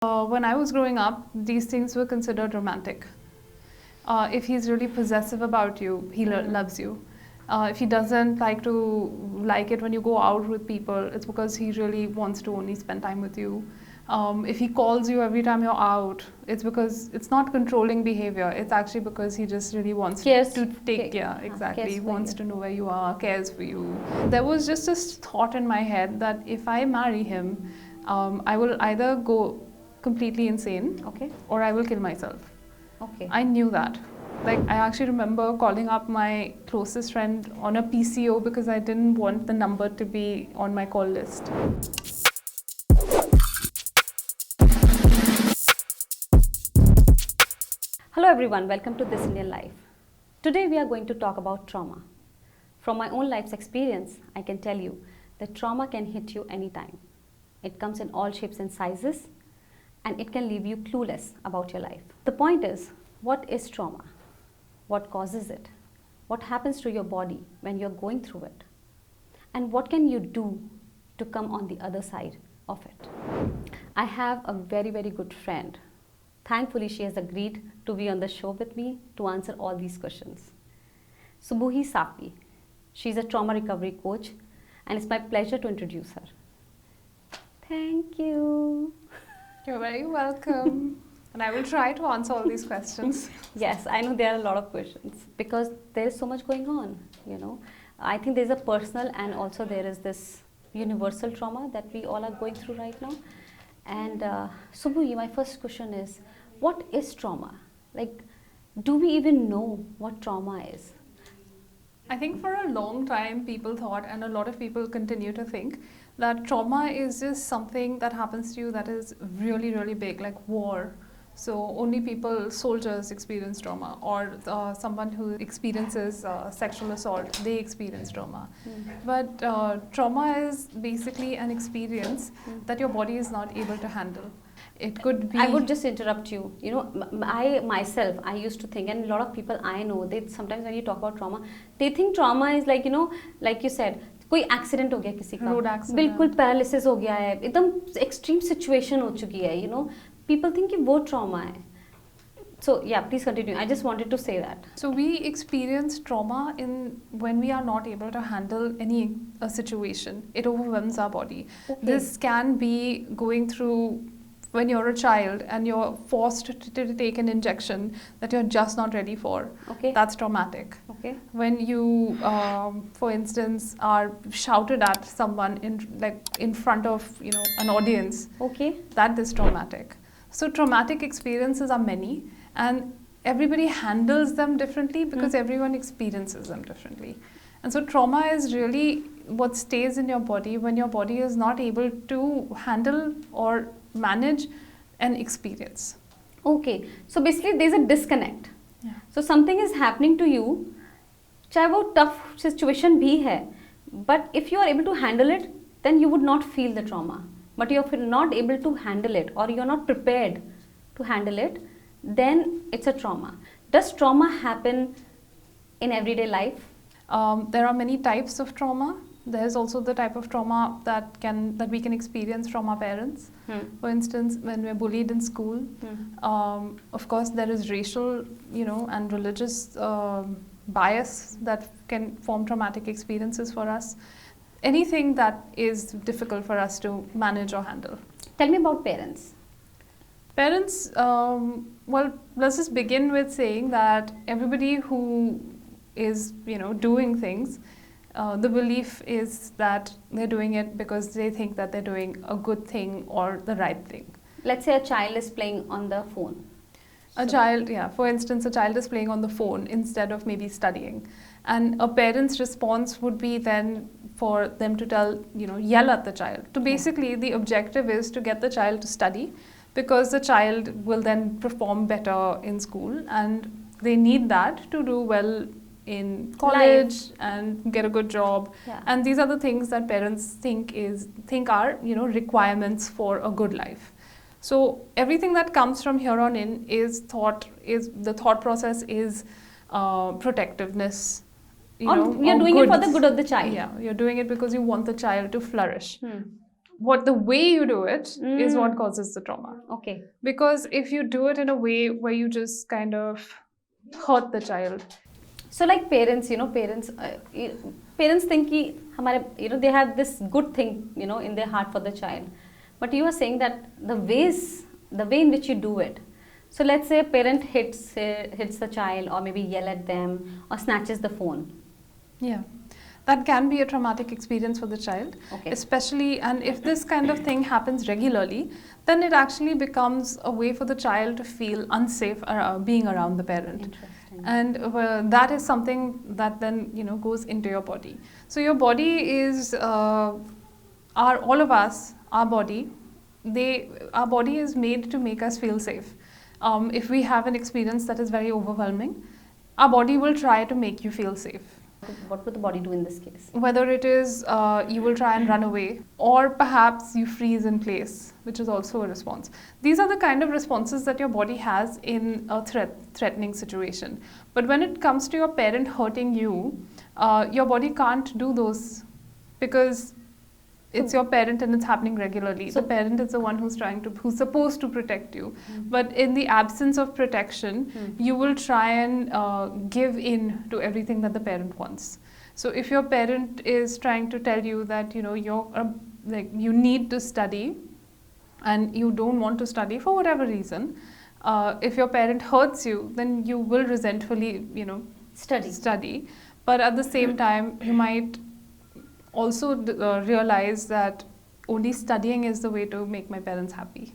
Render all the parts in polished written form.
When I was growing up, these things were considered romantic. If he's really possessive about you, he loves you. If he doesn't like it when you go out with people, it's because he really wants to only spend time with you. If he calls you every time you're out, it's because it's not controlling behavior. It's actually because he just really wants to take care. Exactly. He wants to know where you are, cares for you. There was just this thought in my head that if I marry him, I will either go completely insane, or I will kill myself. I knew that. Like, I actually remember calling up my closest friend on a PCO because I didn't want the number to be on my call list. Hello everyone, welcome to This Indian Life. Today we are going to talk about trauma. From my own life's experience, I can tell you that trauma can hit you anytime. It comes in all shapes and sizes, and it can leave you clueless about your life. The point is, what is trauma? What causes it? What happens to your body when you're going through it? And what can you do to come on the other side of it? I have a very good friend. Thankfully, she has agreed to be on the show with me to answer all these questions. Subuhi Safvi. She's a trauma recovery coach, and it's my pleasure to introduce her. Thank you. You're very welcome. And I will try to answer all these questions. Yes, I know there are a lot of questions because there is so much going on, I think there's a personal and also there is this universal trauma that we all are going through right now. And Subuhi, my first question is, what is trauma? Like, do we even know what trauma is? I think for a long time people thought, and a lot of people continue to think, that trauma is just something that happens to you that is really big, like war. So only soldiers experience trauma, or someone who experiences sexual assault, they experience trauma. But trauma is basically an experience that your body is not able to handle. It could be... I would just interrupt you. I used to think, and a lot of people I know, they sometimes when you talk about trauma, they think trauma is like, like you said, कोई accident हो गया किसी का, road accident, बिल्कुल paralysis हो गया है, एकदम एक्सट्रीम सिचुएशन हो चुकी है, people think कि वो trauma है. So yeah, please continue. I just wanted to say that. So we experience trauma when we are not able to handle any situation. It overwhelms our body. This can be going through when you're a child and you're forced to take an injection that you're just not ready for. That's traumatic. When you, for instance, are shouted at someone in front of an audience, that is traumatic. So traumatic experiences are many, and everybody handles them differently because everyone experiences them differently. And so trauma is really what stays in your body when your body is not able to handle or manage an experience. So basically there's a disconnect. So something is happening to you, चाहे वो tough situation भी है, but if you are able to handle it, then you would not feel the trauma. But if you're not able to handle it, or you're not prepared to handle it, then it's a trauma. Does trauma happen in everyday life? There are many types of trauma. There's also the type of trauma that we can experience from our parents. For instance, when we're bullied in school, of course there is racial, and religious bias that can form traumatic experiences for us. Anything that is difficult for us to manage or handle. Tell me about parents. Parents, well, let's just begin with saying that everybody who is, doing things, the belief is that they're doing it because they think that they're doing a good thing or the right thing. Let's say a child is playing on the phone. For instance, a child is playing on the phone instead of maybe studying. And a parent's response would be then for them to yell at the child. So basically, the objective is to get the child to study because the child will then perform better in school, and they need that to do well in college and get a good job. And these are the things that parents think are requirements for a good life. So everything that comes from here on in the thought process is protectiveness. You're doing it for the good of the child. Yeah, you're doing it because you want the child to flourish. what the way you do it is what Mm. causes the trauma. Okay. Because if you do it in a way where you just kind of hurt the child. So like parents, parents think कि हमारे, they have this good thing, in their heart for the child. But you are saying that the way in which you do it. So let's say a parent hits the child, or maybe yell at them, or snatches the phone. Yeah. That can be a traumatic experience for the child, Okay. especially, and if this kind of thing happens regularly, then it actually becomes a way for the child to feel unsafe being around the parent. Interesting. And that is something that then goes into your body. So your body is all of us, our body. Our body is made to make us feel safe. If we have an experience that is very overwhelming, our body will try to make you feel safe. What would the body do in this case? Whether it is you will try and run away, or perhaps you freeze in place, which is also a response. These are the kind of responses that your body has in a threatening situation. But when it comes to your parent hurting you, your body can't do those, because it's your parent and it's happening regularly. So the parent is the one who's supposed to protect you. But in the absence of protection, you will try and give in to everything that the parent wants. So if your parent is trying to tell you that you need to study, and you don't want to study for whatever reason, if your parent hurts you, then you will resentfully study. But at the same time, you might also realize that only studying is the way to make my parents happy.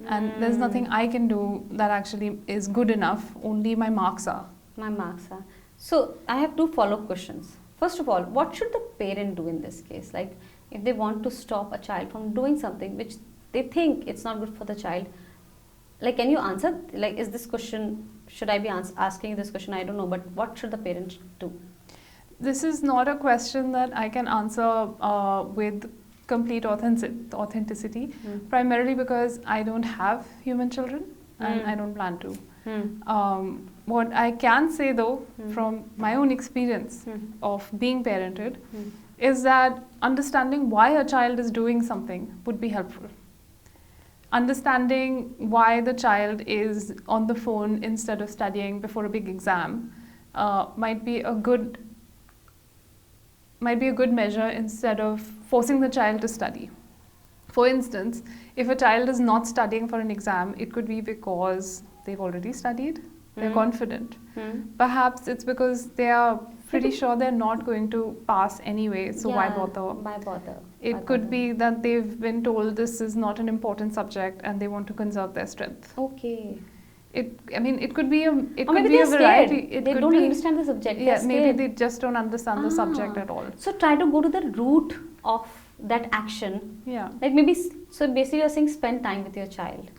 And there's nothing I can do that actually is good enough. Only my marks are. My marks are. So I have two follow-up questions. First of all, what should the parent do in this case? Like, if they want to stop a child from doing something which they think it's not good for the child, like, can you answer? Like, is this question, should I be asking this question? I don't know, but what should the parent do? This is not a question that I can answer with complete authenticity, primarily because I don't have human children and I don't plan to. What I can say though, from my own experience of being parented, is that understanding why a child is doing something would be helpful. Understanding why the child is on the phone instead of studying before a big exam might be a good measure, instead of forcing the child to study. For instance, if a child is not studying for an exam, it could be because they've already studied, they're confident. Perhaps it's because they are pretty sure they're not going to pass anyway, so why bother? Why bother? It could be that they've been told this is not an important subject and they want to conserve their strength. Okay. It could be a variety. It they could don't be, understand the subject. Yeah, maybe they just don't understand the subject at all. So try to go to the root of that action. Yeah. Like maybe, so basically you're saying spend time with your child.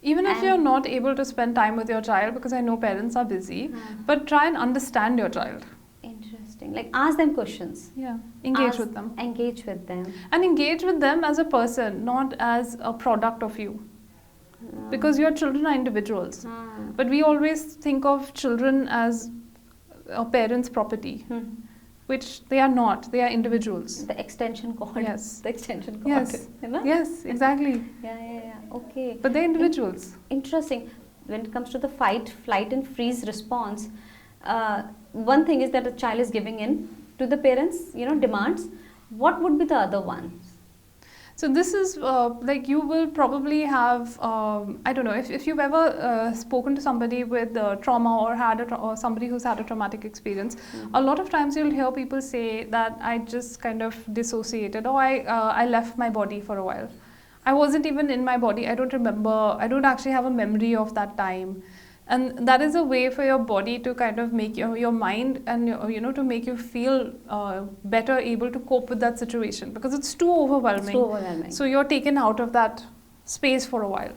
Even if you're not able to spend time with your child, because I know parents are busy, but try and understand your child. Interesting. Like ask them questions. Yeah. Engage with them. Engage with them. And engage with them as a person, not as a product of you. Because your children are individuals. But we always think of children as a parent's property, which they are not. They are individuals. The extension cord. Yes. The extension cord. Yes. Yes, exactly. Yeah. Okay. But they're individuals. Interesting. When it comes to the fight, flight and freeze response, one thing is that a child is giving in to the parents, demands. What would be the other ones? So this is like you will probably have, I don't know, if you've ever spoken to somebody with trauma or somebody who's had a traumatic experience, a lot of times you'll hear people say that I just kind of dissociated, or I left my body for a while. I wasn't even in my body. I don't remember. I don't actually have a memory of that time. And that is a way for your body to kind of make your mind and to make you feel better able to cope with that situation, because it's too overwhelming. It's too overwhelming. So you're taken out of that space for a while.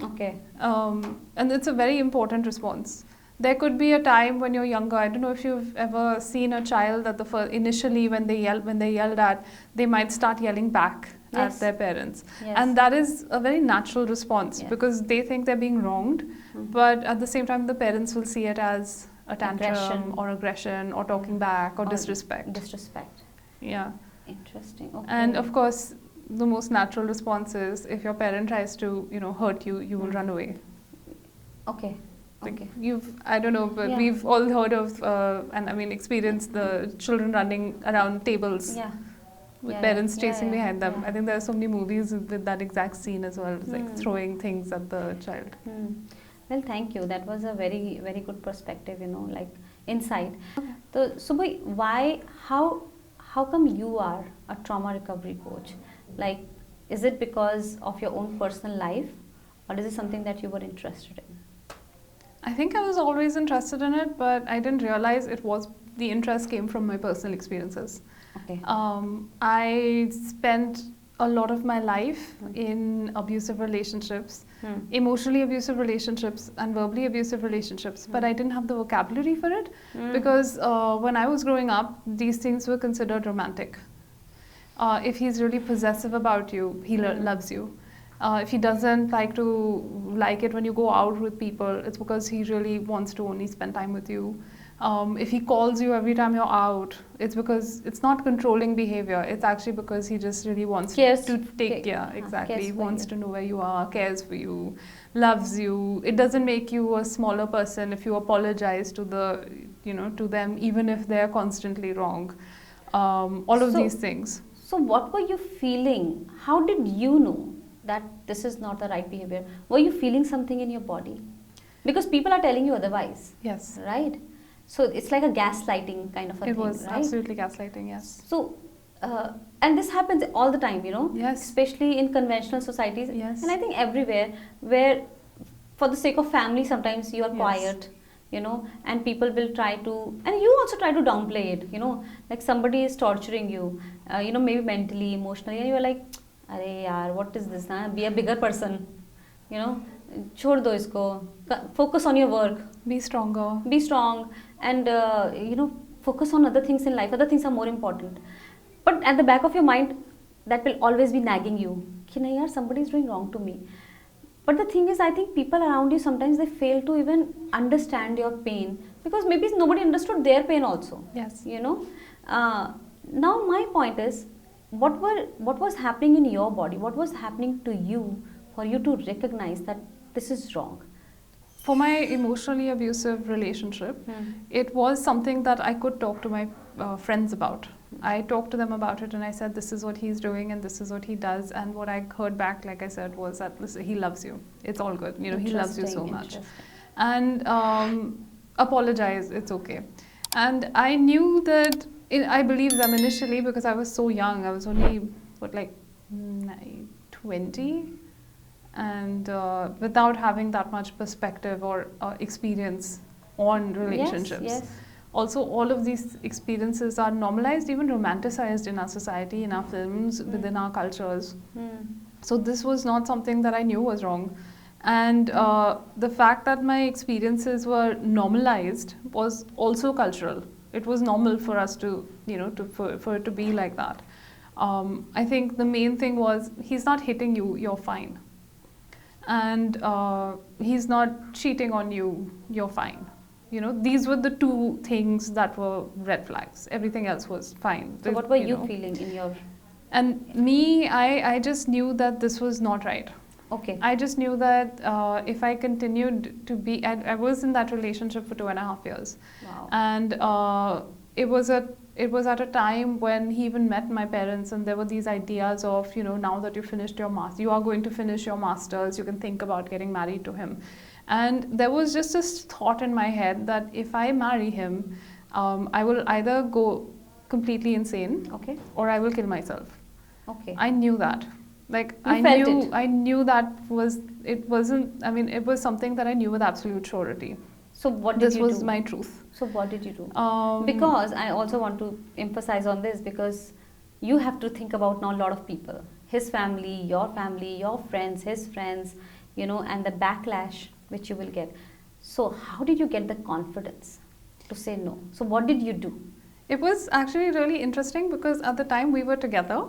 Okay. And it's a very important response. There could be a time when you're younger. I don't know if you've ever seen a child that initially when they yelled at, they might start yelling back at their parents. Yes. And that is a very natural response because they think they're being wronged. But at the same time, the parents will see it as a tantrum or aggression or talking back or disrespect. Disrespect. Yeah. Interesting. Okay. And of course, the most natural response is if your parent tries to, hurt you, you will run away. Okay. Like Okay. I don't know, but Yeah. we've all heard of, and I mean, experienced the children running around tables Yeah. with Yeah, parents yeah, chasing yeah, behind them. yeah. I think there are so many movies with that exact scene as well, like throwing things at the child. Well, thank you. That was a very, very good perspective, like insight. So, Subhi, how come you are a trauma recovery coach? Like, is it because of your own personal life, or is it something that you were interested in? I think I was always interested in it, but I didn't realize the interest came from my personal experiences. Okay. I spent a lot of my life in abusive relationships, emotionally abusive relationships, and verbally abusive relationships, but I didn't have the vocabulary for it because when I was growing up, these things were considered romantic. If he's really possessive about you, he loves you. If he doesn't like it when you go out with people, it's because he really wants to only spend time with you. If he calls you every time you're out, it's because it's not controlling behavior. It's actually because he just really wants to take care. Exactly. He wants to know where you are, cares for you, loves you. It doesn't make you a smaller person if you apologize to to them, even if they're constantly wrong. All of these things. So, what were you feeling? How did you know that this is not the right behavior? Were you feeling something in your body? Because people are telling you otherwise. Yes. Right? So, it's like a gaslighting kind of a thing, It was right? absolutely gaslighting, yes. So, and this happens all the time, Yes. especially in conventional societies. Yes. And I think everywhere where, for the sake of family, sometimes you are Yes. quiet. And people will try to, and you also try to downplay it, like somebody is torturing you, maybe mentally, emotionally, and you are like, "Arey yaar, what is this? Huh? Be a bigger person, chhod do isko, focus on your work, Be stronger. be strong, and focus on other things in life. Other things are more important." But at the back of your mind, that will always be nagging you, "Ki nahi yaar, somebody is doing wrong to me." But the thing is, I think people around you sometimes they fail to even understand your pain because maybe nobody understood their pain also. Yes. Now my point is, what was happening in your body? What was happening to you for you to recognize that this is wrong? For my emotionally abusive relationship, it was something that I could talk to my friends about. I talked to them about it and I said, this is what he's doing and this is what he does. And what I heard back, like I said, was that listen, he loves you. It's all good. He loves you so much. And apologize, it's okay. And I knew that, I believed them initially because I was so young. I was only, 20? And without having that much perspective or experience on relationships. Yes. Also, all of these experiences are normalized, even romanticized in our society, in our films, within our cultures. So this was not something that I knew was wrong. And the fact that my experiences were normalized was also cultural. It was normal for us to, for it to be like that. I think the main thing was, he's not hitting you, you're fine. And he's not cheating on you, you're fine. These were the two things that were red flags. Everything else was fine. So what were you feeling in your... And me, I just knew that this was not right. Okay. I just knew that if I continued to be... I was in that relationship for 2.5 years. Wow. And it was at a time when he even met my parents, and there were these ideas of, now that you finished your master's, you are going to finish your master's, you can think about getting married to him. And there was just this thought in my head that if I marry him, I will either go completely insane, okay, or I will kill myself. Okay. I knew that. I knew that it was something that I knew with absolute surety. So what did you do? This was my truth. So what did you do? Because I also want to emphasize on this, because you have to think about now a lot of people. His family, your friends, his friends, and the backlash which you will get. So how did you get the confidence to say no? So what did you do? It was actually really interesting because at the time we were together.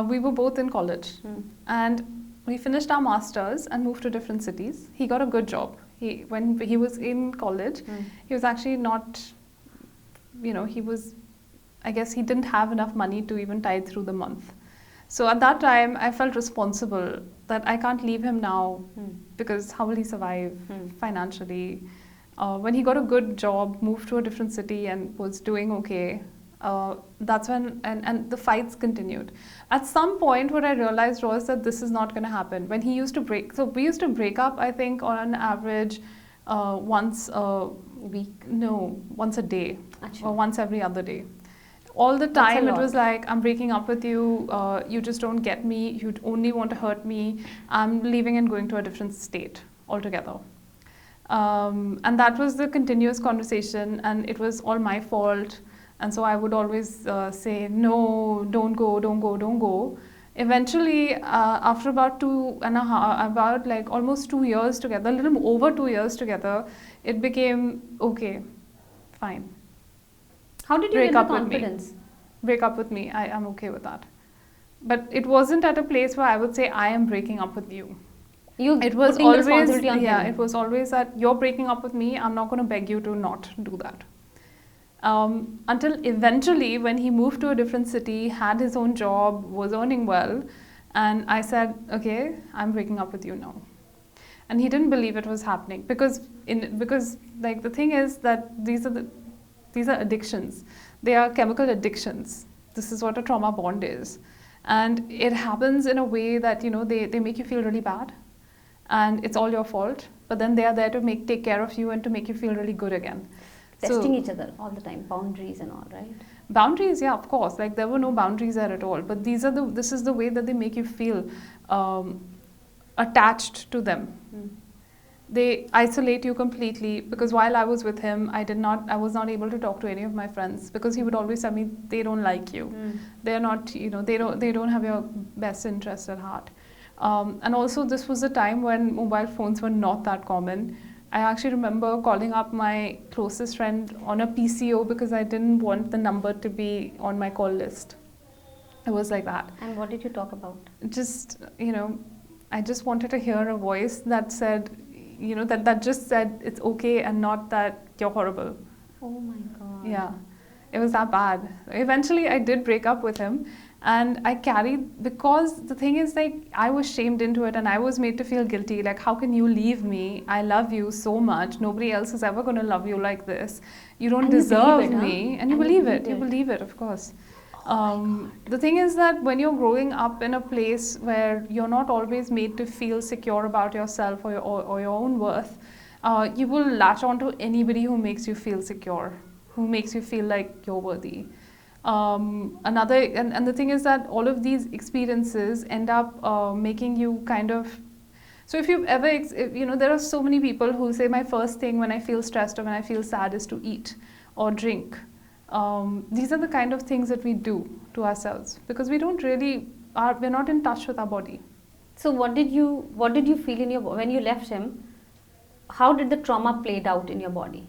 We were both in college. And we finished our masters and moved to different cities. He got a good job. When he was in college, he was actually not, I guess he didn't have enough money to even tide through the month. So at that time, I felt responsible that I can't leave him now because how will he survive financially? When he got a good job, moved to a different city, and was doing okay, that's when, and the fights continued. At some point, what I realized was that this is not going to happen. When he used to break, so we used to break up, I think, on an average once a week? No, once a day. Achha. Or once every other day. All the That's a time it lot. was like, I'm breaking up with you, you just don't get me, you only want to hurt me, I'm leaving and going to a different state altogether. And that was the continuous conversation, and it was all my fault. And so I would always say, no, don't go, don't go, don't go. Eventually, after about 2.5, about like almost 2 years together, a little over 2 years together, it became okay, fine. How did you Break get the up with me. confidence? Break up with me, I'm okay with that. But it wasn't at a place where I would say, I am breaking up with you. It was putting the always, responsibility on yeah, him. it was always that you're breaking up with me, I'm not going to beg you to not do that. Until eventually, when he moved to a different city, had his own job, was earning well, and I said, okay, I'm breaking up with you now. And he didn't believe it was happening because like the thing is that these are addictions. They are chemical addictions. This is what a trauma bond is. And it happens in a way that, they make you feel really bad. And it's all your fault. But then they are there to take care of you and to make you feel really good again. Testing each other all the time, boundaries and all, right? Boundaries, yeah, of course. Like there were no boundaries there at all. But this is the way that they make you feel attached to them. They isolate you completely, because while I was with him, I was not able to talk to any of my friends, because he would always tell me they don't like you. They're not, they don't have your best interest at heart. And also this was a time when mobile phones were not that common. I actually remember calling up my closest friend on a PCO because I didn't want the number to be on my call list. It was like that. And what did you talk about? Just, I just wanted to hear a voice that said, that just said it's okay and not that you're horrible. Oh my God. Yeah, it was that bad. Eventually, I did break up with him, and I carried, because the thing is, like, I was shamed into it and I was made to feel guilty. Like, how can you leave me? I love you so much. Nobody else is ever going to love you like this. You don't And you deserve believe it, huh? me. And you believe it. You believe it, of course. The thing is that when you're growing up in a place where you're not always made to feel secure about yourself or your own worth, you will latch on to anybody who makes you feel secure, who makes you feel like you're worthy. And the thing is that all of these experiences end up making you kind of. So if you've ever, there are so many people who say my first thing when I feel stressed or when I feel sad is to eat or drink. These are the kind of things that we do to ourselves because we're not in touch with our body. So what did you feel when you left him? How did the trauma played out in your body?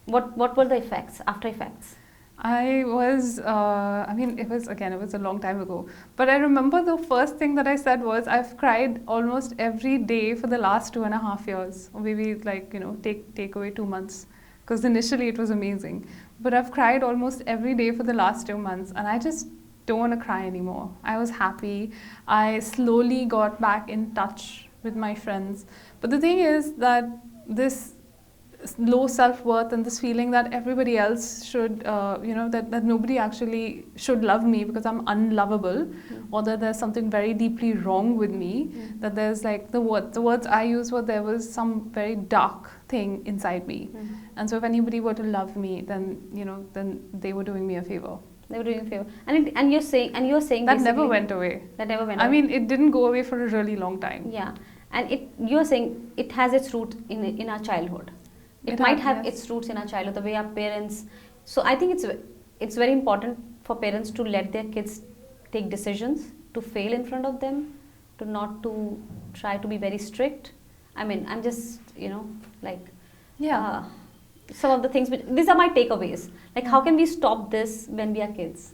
What were the effects, after effects? It was a long time ago. But I remember the first thing that I said was, I've cried almost every day for the last 2.5 years. Or maybe take away 2 months. Because initially it was amazing. But I've cried almost every day for the last 2 months. And I just don't want to cry anymore. I was happy. I slowly got back in touch with my friends. But the thing is that this low self-worth and this feeling that everybody else should, that nobody actually should love me because I'm unlovable, or that there's something very deeply wrong with me, that there's like the words I used were there was some very dark thing inside me. And so if anybody were to love me, then they were doing me a favor. They were doing a favor. And you're saying that never went away. That never went away. I mean, it didn't go away for a really long time. Yeah. And you're saying it has its root in our childhood. It might have its roots in our childhood, the way our parents. So I think it's very important for parents to let their kids take decisions, to fail in front of them, to not to try to be very strict. I mean, I'm just some of the things. These are my takeaways. Like, how can we stop this when we are kids?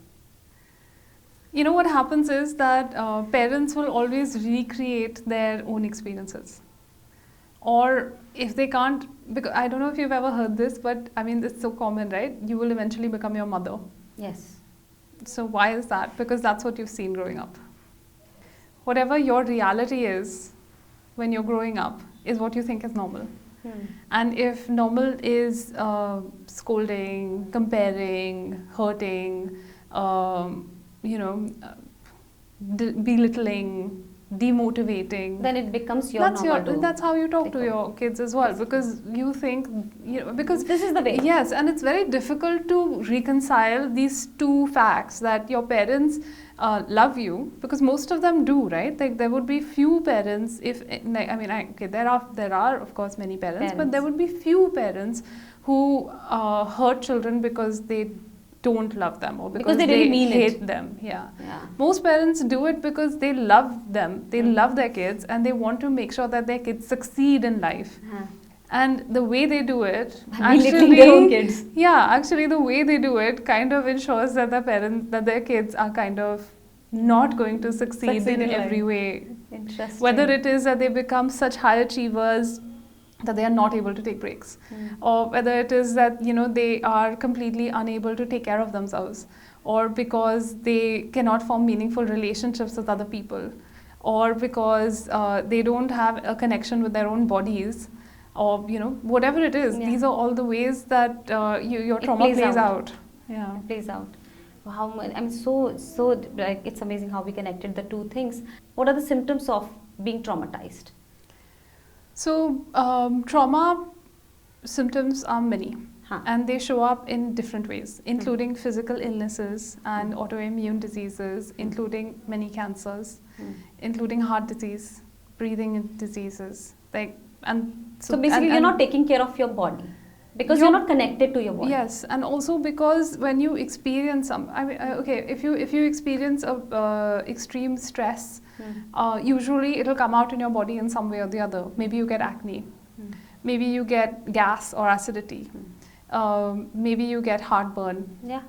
What happens is that parents will always recreate their own experiences. Or if they can't, because I don't know if you've ever heard this, but I mean, it's so common, right? You will eventually become your mother. Yes. So why is that? Because that's what you've seen growing up. whatever your reality is when you're growing up is what you think is normal. And if normal is scolding, comparing, hurting, you know, belittling, demotivating, Then it becomes your that's normal to that's how you talk to become. your kids as well, because you think, because This is the way. yes, and it's very difficult to reconcile these two facts, that your parents love you, because most of them do, right? Like there would be few parents, if like, I mean, okay, there are of course many parents, but there would be few parents who hurt children because they don't love them, or because they really mean hate them. Yeah. Most parents do it because they love them, they love their kids, and they want to make sure that their kids succeed in life. And the way they do it, Belittling their own kids. Yeah, actually the way they do it kind of ensures that their kids are kind of not going to succeed in every way. Interesting. Whether it is that they become such high achievers that they are not able to take breaks, or whether it is that they are completely unable to take care of themselves, or because they cannot form meaningful relationships with other people, or because they don't have a connection with their own bodies, or whatever it is. These are all the ways that your trauma plays out. Yeah, it plays out. How I mean, so like, it's amazing how we connected the two things. What are the symptoms of being traumatized? So trauma symptoms are many, and they show up in different ways, including physical illnesses and autoimmune diseases, including many cancers, including heart disease, breathing diseases. So basically, you're not taking care of your body because you're not connected to your body. Yes, and also because when you experience if you experience extreme stress, usually it'll come out in your body in some way or the other. Maybe you get acne, maybe you get gas or acidity, maybe you get heartburn. Yeah.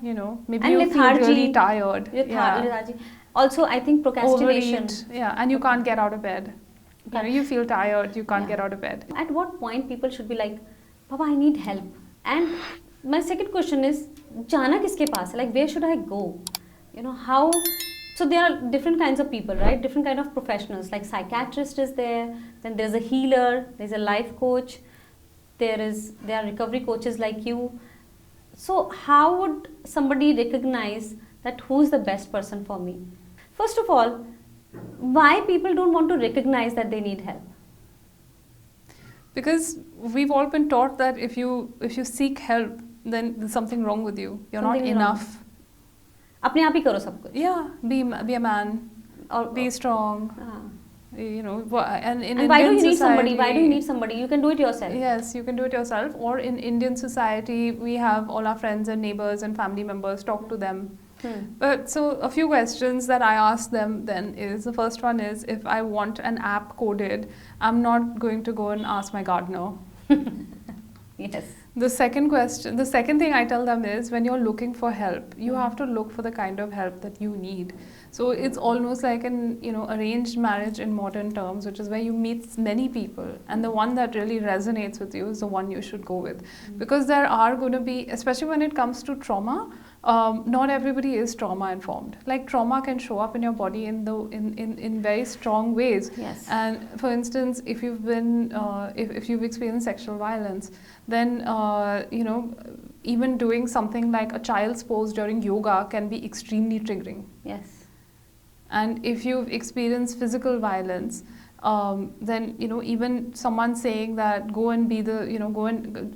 Maybe and you feel really tired. Lethargy. Also, I think procrastination. Overeat. Yeah, and you can't get out of bed. You feel tired, you can't get out of bed. At what point people should be like, Papa, I need help? And my second question is, jana kiske paas hai? Like, where should I go? How? So there are different kinds of people, right? Different kind of professionals. Like psychiatrist is there, then there's a healer, there's a life coach, there are recovery coaches like you. So how would somebody recognize that who's the best person for me? First of all, why people don't want to recognize that they need help? Because we've all been taught that if you seek help, then there's something wrong with you. You're not enough. अपने आप ही करो सब कुछ. Yeah, be a man, or be strong. And why do you need somebody? Why do you need somebody? You can do it yourself. Yes, you can do it yourself. Or in Indian society, we have all our friends and neighbors and family members. Talk to them. But so a few questions that I ask them then is, the first one is, if I want an app coded, I'm not going to go and ask my gardener. Yes. The second thing I tell them is, when you're looking for help, you have to look for the kind of help that you need. So it's almost like an arranged marriage in modern terms, which is where you meet many people, and the one that really resonates with you is the one you should go with. Because there are going to be, especially when it comes to trauma, not everybody is trauma informed. Like, trauma can show up in your body in very strong ways. Yes. And for instance, if you've been if you've experienced sexual violence, then even doing something like a child's pose during yoga can be extremely triggering. Yes. And if you've experienced physical violence, then even someone saying that go and be the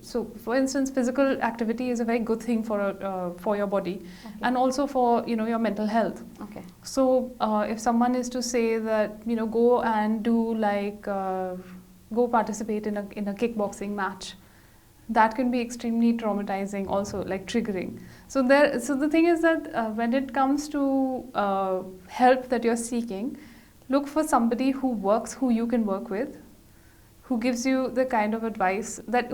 so for instance, physical activity is a very good thing for your body, and also for your mental health. Okay. So if someone is to say that go and do go participate in a kickboxing match, that can be extremely traumatizing, also like triggering. So the thing is that when it comes to help that you're seeking, look for somebody who you can work with, who gives you the kind of advice that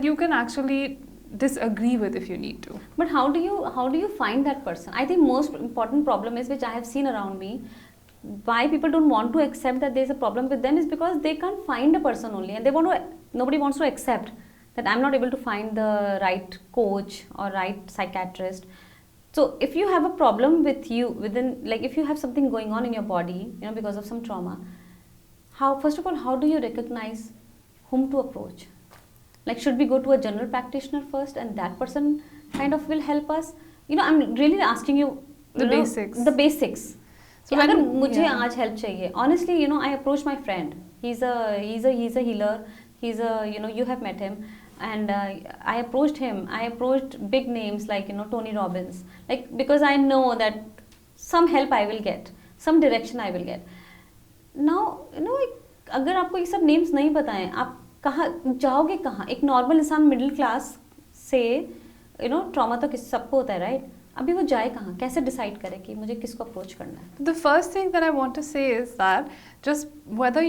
you can actually disagree with if you need to. But how do you find that person? I think most important problem is, which I have seen around me, why people don't want to accept that there's a problem with them is because they can't find a person only, and nobody wants to accept that I'm not able to find the right coach or right psychiatrist. So if you have a problem with you within, like if you have something going on in your body, you know, because of some trauma, how, first of all, how do you recognize whom to approach? Like, should we go to a general practitioner first and that person kind of will help us? You know, I'm really asking you, The you know, basics. the basics. So कि अगर when- मुझे yeah. आज help चाहिए, honestly, you know, I approached my friend. He's a healer. He's a, you know, you have met him, and I approached him. I approached big names like, you know, Tony Robbins, like because I know that some help I will get, some direction I will get. Now, you know, अगर आपको ये सब names नहीं पता हैं, आप कहाँ जाओगे, कहाँ एक normal इंसान मिडिल क्लास से, you know, trauma तो किस सबको होता है, right? अभी वो जाए कहाँ, कैसे डिसाइड करे कि मुझे किसको अप्रोच करना है? The first thing that I want to say is that just whether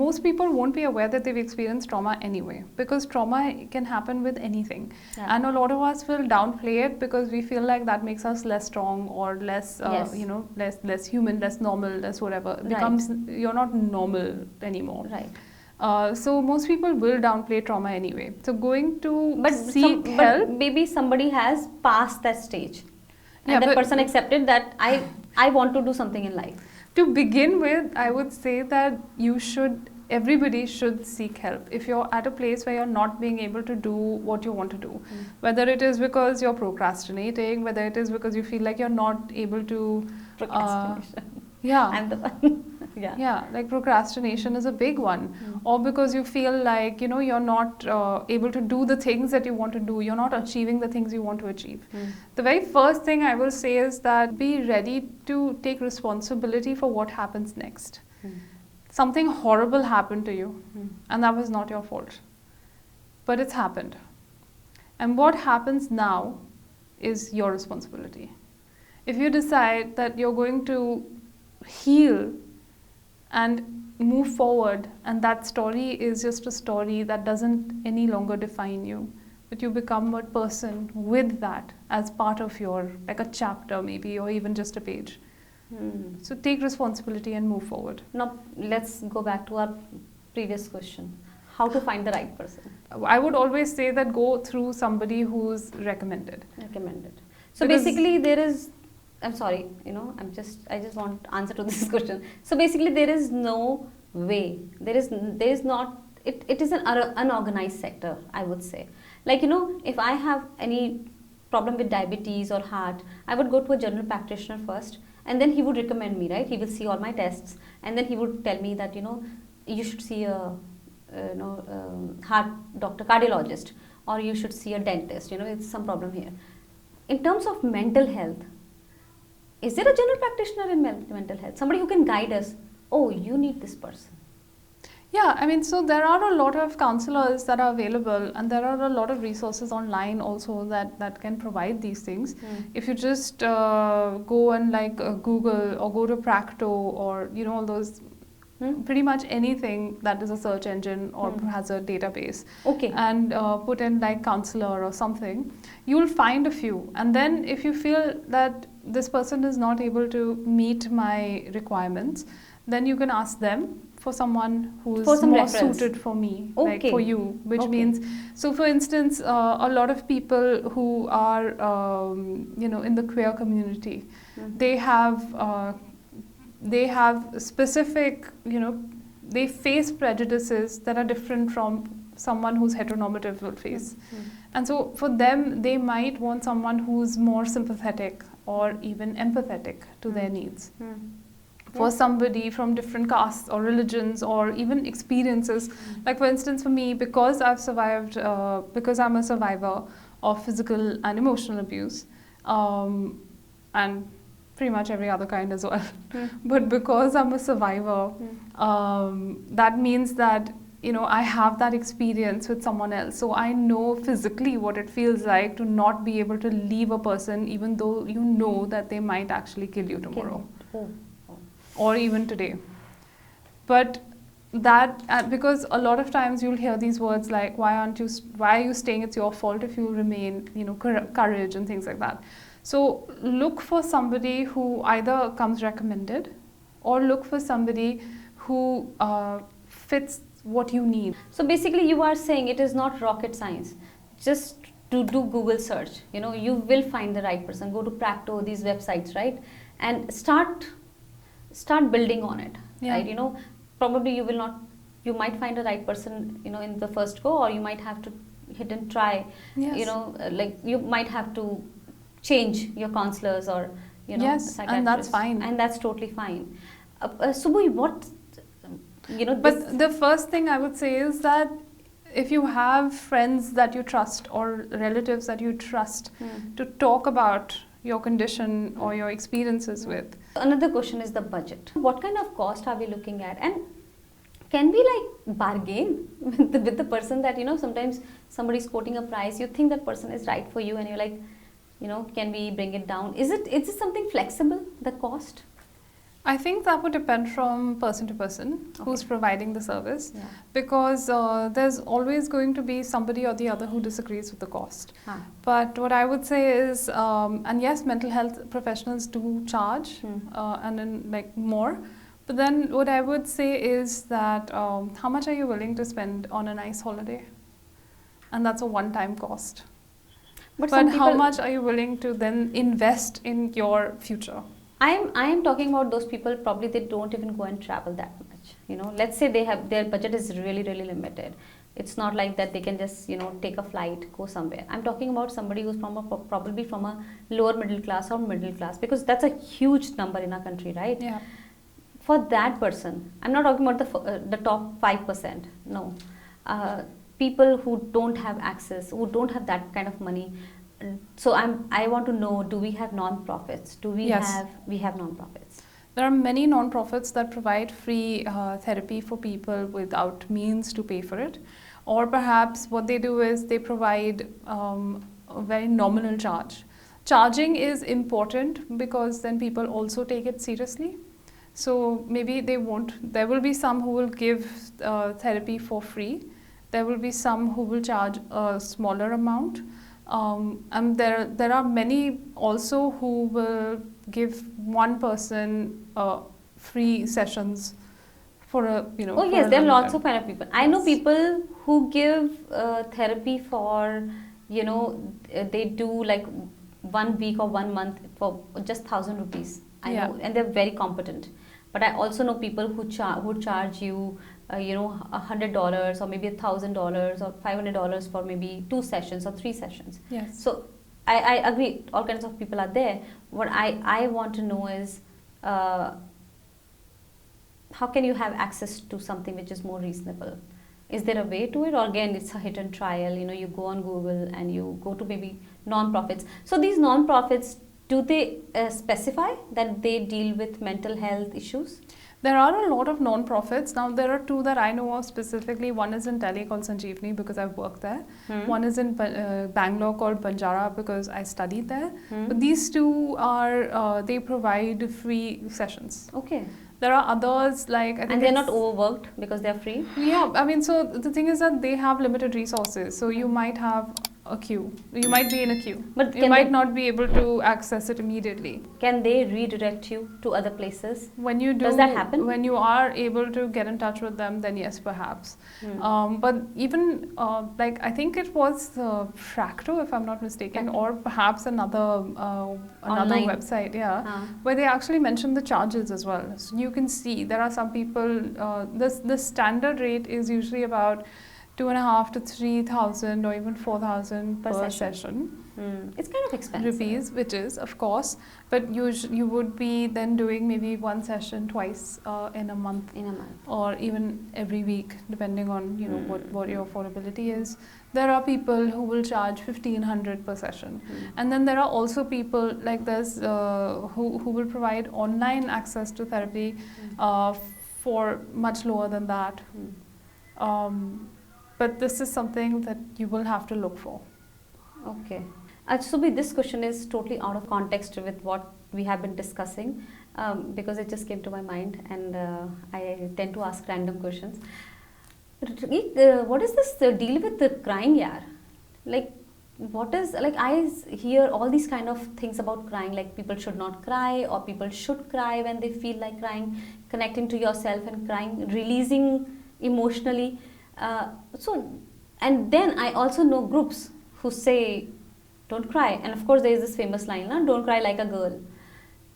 most people won't be aware that they've experienced trauma anyway, because trauma can happen with anything. Yeah. And a lot of us will downplay it because we feel like that makes us less strong or less, Yes. you know, less human, less normal, less whatever. It Right. becomes, you're not normal anymore. Right. So most people will downplay trauma anyway. So going to But seek help. but maybe somebody has passed that stage, and Yeah, that but- person accepted that I want to do something in life. To begin with, I would say that everybody should seek help. If you're at a place where you're not being able to do what you want to do, whether it is because you're procrastinating, whether it is because you feel like you're not able to, Procrastination. yeah, I'm the one. Yeah. yeah, like procrastination is a big one, or because you feel like, you know, you're not able to do the things that you want to do, you're not achieving the things you want to achieve. The very first thing I will say is that be ready to take responsibility for what happens next. Something horrible happened to you, and that was not your fault, but it's happened. And what happens now is your responsibility. If you decide that you're going to heal and move forward, and that story is just a story that doesn't any longer define you, but you become a person with that as part of your, like a chapter maybe, or even just a page. So take responsibility and move forward. Now let's go back to our previous question. How to find the right person? I would always say that go through somebody who's recommended. Recommended. So Because- basically there is, I'm sorry, you know, I just want answer to this question. So basically there is no way, there is not, it is an unorganized sector, I would say. Like, you know, if I have any problem with diabetes or heart, I would go to a general practitioner first, and then he would recommend me, right? He will see all my tests, and then he would tell me that, you know, you should see a heart doctor, cardiologist, or you should see a dentist, you know, it's some problem here. In terms of mental health, is there a general practitioner in mental health? Somebody who can guide us, oh, you need this person. Yeah, I mean, so there are a lot of counselors that are available, and there are a lot of resources online also that can provide these things. If you just go and like Google or go to Practo or, you know, all those, pretty much anything that is a search engine or has a database, Okay. and put in like counselor or something, you will find a few. And then if you feel that this person is not able to meet my requirements, then you can ask them for someone who's For some more reference. suited for me, Okay. like for you, which Okay. means, so for instance, a lot of people who are, you know, in the queer community, they have specific, you know, they face prejudices that are different from someone who's heteronormative will face. And so for them, they might want someone who's more sympathetic or even empathetic to their needs. For somebody from different castes or religions or even experiences, like for instance for me, because I've survived, because I'm a survivor of physical and emotional abuse, and pretty much every other kind as well, but because I'm a survivor, that means that, you know, I have that experience with someone else, so I know physically what it feels like to not be able to leave a person even though you know that they might actually kill you tomorrow. Or even today. But that, because a lot of times you'll hear these words like, why are you staying, it's your fault if you remain, you know, courage and things like that. So look for somebody who either comes recommended or look for somebody who fits what you need. So basically you are saying it is not rocket science. Just to do Google search. You will find the right person. Go to Practo, these websites, right? And start building on it, Yeah. right? Probably you might find the right person, in the first go, or you might have to hit and try. Yes. Like you might have to change your counselors or Yes, and that's psychiatrists. fine. And that's totally fine. Subuhi, what But the first thing I would say is that if you have friends that you trust or relatives that you trust to talk about your condition or your experiences with. Another question is the budget. What kind of cost are we looking at? And can we like bargain with the person that, sometimes somebody's quoting a price, you think that person is right for you and you're like, can we bring it down? Is it something flexible, the cost? I think that would depend from person to person who's providing the service, Yeah. because there's always going to be somebody or the other who disagrees with the cost. But what I would say is, and yes, mental health professionals do charge, and then like more. But then what I would say is that how much are you willing to spend on a nice holiday? And that's a one-time cost. But how much are you willing to then invest in your future? I am talking about those people, probably they don't even go and travel that much. Let's say their budget is really, really limited. It's not like that they can just, take a flight, go somewhere. I'm talking about somebody who's probably from a lower middle class or middle class, because that's a huge number in our country, right? Yeah. For that person, I'm not talking about the top 5%. No. People who don't have access, who don't have that kind of money. So I want to know, do we have non-profits? We have non-profits? There are many non-profits that provide free therapy for people without means to pay for it. Or perhaps what they do is they provide a very nominal charge. Charging is important because then people also take it seriously. So maybe they won't. There will be some who will give therapy for free. There will be some who will charge a smaller amount. And there are many also who will give one person free sessions for a Oh yes, there are lots of kind of people. I know people who give therapy for they do like 1 week or 1 month for just 1,000 rupees. I know, and they're very competent. But I also know people who charge you $100 or maybe $1,000 or $500 for maybe 2 sessions or 3 sessions. Yes. So I agree, all kinds of people are there. What I want to know is how can you have access to something which is more reasonable? Is there a way to it, or again it's a hit and trial? You go on Google and you go to maybe non-profits. So these non-profits, do they specify that they deal with mental health issues? There are a lot of non-profits. Now, there are 2 that I know of specifically. One is in Delhi called Sanjeevani because I've worked there. One is in Bangalore called Banjara because I studied there. But these 2 are, they provide free sessions. Okay. There are others like... I think and they're not overworked because they're free? Yeah, I mean, so the thing is that they have limited resources. So you might have a queue. You might be in a queue. But you might not be able to access it immediately. Can they redirect you to other places? When you do, does that happen? When you are able to get in touch with them, then yes, perhaps. But even like I think it was Fracto, if I'm not mistaken, or perhaps another website, where they actually mentioned the charges as well. So you can see there are some people. The standard rate is usually about 2,500 to 3,000 or even 4,000 per session. It's kind of expensive. Rupees, which is, of course, but you would be then doing maybe 1 session twice in a month. Or even every week, depending on what your affordability is. There are people who will charge 1,500 per session. And then there are also people like this who will provide online access to therapy for much lower than that. But this is something that you will have to look for. Okay. Subi, this question is totally out of context with what we have been discussing, because it just came to my mind, and I tend to ask random questions. What is this deal with the crying, yaar? Like, what is, like, I hear all these kind of things about crying, like people should not cry, or people should cry when they feel like crying, connecting to yourself and crying, releasing emotionally. And then I also know groups who say, don't cry. And of course, there is this famous line, na, don't cry like a girl.